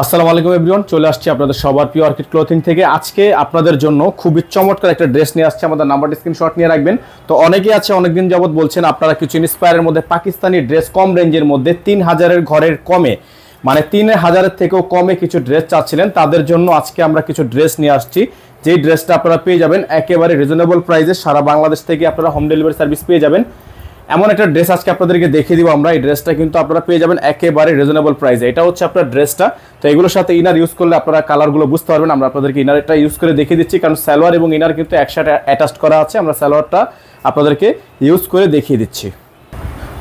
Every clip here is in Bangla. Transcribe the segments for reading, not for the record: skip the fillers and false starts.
আসসালামু আলাইকুম এভরিওয়ান, চলে আসছি আপনাদের সবার প্রিয় অর্কিড ক্লোথিং থেকে। আজকে আপনাদের জন্য খুবই চমৎকার একটা ড্রেস নিয়ে আসছে। আমাদের নাম্বারটি স্ক্রিনশট নিয়ে রাখবেন। তো অনেকেই আছে অনেকদিন যাবত বলছেন আপনারা কিছু ইন্সপায়ারের মধ্যে পাকিস্তানি ড্রেস কম রেঞ্জের মধ্যে 3000-এর ঘরের কমে, মানে 3000-এর থেকেও কমে কিছু ড্রেস চাচ্ছিলেন। তাদের জন্য আজকে আমরা কিছু ড্রেস নিয়ে আসছি, যেই ড্রেসটা আপনারা পেয়ে যাবেন একেবারে রিজনেবল প্রাইসে। সারা বাংলাদেশ থেকে আপনারা হোম ডেলিভারি সার্ভিস পেয়ে যাবেন। এমন একটা ড্রেস আজকে আপনাদেরকে দেখিয়ে দিব আমরা। এই ড্রেসটা কিন্তু আপনারা পেয়ে যাবেন একেবারে রিজনেবল প্রাইসে। এটা হচ্ছে আপনার ড্রেসটা। তো এগুলোর সাথে ইনার ইউজ করলে আপনারা কালারগুলো বুঝতে পারবেন। আমরা আপনাদেরকে ইনারটা ইউজ করে দেখিয়ে দিচ্ছি, কারণ সালোয়ার এবং ইনার কিন্তু একসাথে অ্যাটাচ করা আছে। আমরা সালোয়ারটা আপনাদেরকে ইউজ করে দেখিয়ে দিচ্ছি।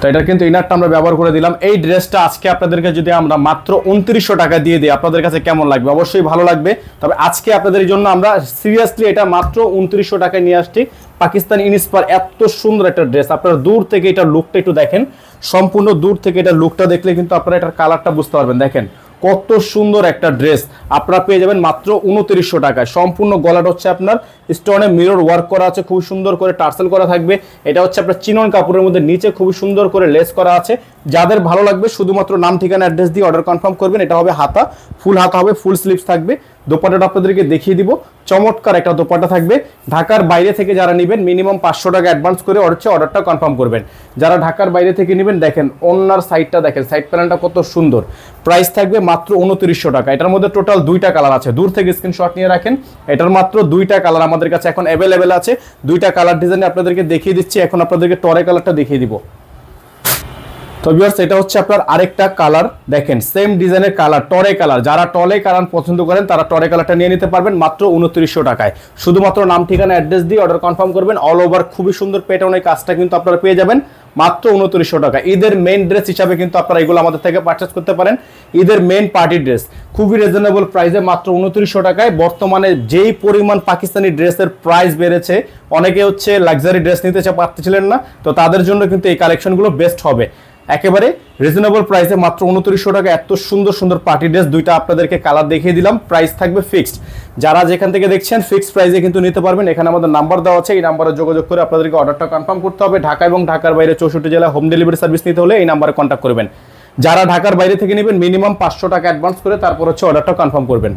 তো এটা কিন্তু ইনারটা আমরা ব্যবহার করে দিলাম। এই ড্রেসটা আজকে আপনাদেরকে যদি আমরা মাত্র 2900 টাকা দিয়ে দিই, আপনাদের কাছে কেমন লাগবে? অবশ্যই ভালো লাগবে। তবে আজকে আপনাদের জন্য আমরা সিরিয়াসলি এটা মাত্র 2900 টাকায় নিয়ে আসছি। পাকিস্তানি ইন্সপায়ার এত সুন্দর একটা ড্রেস। আপনারা দূর থেকে এটা লুকটা একটু দেখেন, সম্পূর্ণ দূর থেকে এটা লুকটা দেখলে কিন্তু আপনারা এটার কালারটা বুঝতে পারবেন। দেখেন কত সুন্দর একটা ড্রেস আপনারা পেয়ে যাবেন মাত্র 2900 টাকায়। সম্পূর্ণ গলাটা হচ্ছে আপনার স্টোনে মিরর ওয়ার্ক করা আছে, খুব সুন্দর করে টার্সেল করা থাকবে। এটা হচ্ছে আপনার চিনন কাপড়ের মধ্যে নিচে খুব সুন্দর করে লেস করা আছে। যাদের ভালো লাগবে শুধুমাত্র নাম ঠিকানা অ্যাড্রেস দিয়ে অর্ডার কনফার্ম করবেন। এটা হবে হাতা, ফুল হাতা হবে, ফুল স্লিভস থাকবে। দোপাট্টাটা আপনাদেরকে দেখিয়ে দিব, চমৎকার একটা দোপাট্টা থাকবে। ঢাকার বাইরে থেকে যারা নেবেন মিনিমাম 500 টাকা অ্যাডভান্স করে অর্ডারটা কনফার্ম করবেন। যারা ঢাকার বাইরে থেকে নেবেন দেখেন ওনার সাইডটা দেখেন, সাইড প্যানেলটা কত সুন্দর। প্রাইস থাকবে মাত্র 2900 টাকা। এটার মধ্যে টোটাল 2টা কালার আছে, দূর থেকে স্ক্রিনশট নিয়ে রাখেন। এটার মাত্র 2টা কালার আমাদের কাছে এখন অ্যাভেলেবেল আছে। 2টা কালার ডিজাইনে আপনাদেরকে দেখিয়ে দিচ্ছি। এখন আপনাদেরকে টরে কালারটা দেখিয়ে দিব। তো ভিউয়ার্স, এটা হচ্ছে আপনার আরেকটা কালার, দেখেন সেম ডিজাইনের কালার, টরে কালার। যারা টরে কালার পছন্দ করেন তারা টরে কালারটা নিয়ে নিতে পারবেন মাত্র 2900 টাকায়। শুধুমাত্র নাম ঠিকানা অ্যাড্রেস দিয়ে অর্ডার কনফার্ম করবেন। অল ওভার খুবই সুন্দর প্যাটার্নের কাজটা কিন্তু আপনারা পেয়ে যাবেন মাত্র 2900 টাকা। ঈদের মেইন ড্রেস হিসাবে কিন্তু আপনারা এগুলো আমাদের থেকে পারচেজ করতে পারেন। ঈদের মেইন পার্টি ড্রেস খুবই রিজনেবল প্রাইসে মাত্র 2900 টাকায়। বর্তমানে যেই পরিমাণ পাকিস্তানি ড্রেসের প্রাইস বেড়েছে, অনেকে হচ্ছে লাক্সারি ড্রেস নিতে পারছিলেন না, তো তাদের জন্য কিন্তু এই কালেকশনগুলো বেস্ট হবে। একেবারে রিজনেবল প্রাইসে মাত্র 2900 টাকা এত সুন্দর সুন্দর পার্টি ড্রেস। 2টা আপনাদেরকে কালার দেখিয়ে দিলাম। প্রাইস থাকবে ফিক্সড। যারা যেখান থেকে দেখছেন ফিক্সড প্রাইসে কিন্তু নিতে পারবেন। এখানে আমাদের নাম্বার দেওয়া আছে, এই নাম্বারে যোগাযোগ করে আপনাদেরকে অর্ডারটা কনফার্ম করতে হবে। ঢাকা এবং ঢাকার বাইরে 64 জেলা হোম ডেলিভারি সার্ভিস নিতে হলে এই নাম্বারে কন্ট্যাক্ট করবেন। যারা ঢাকার বাইরে থেকে নেবেন মিনিমাম 500 টাকা অ্যাডভান্স করে তারপর হচ্ছে অর্ডারটা কনফার্ম করবেন।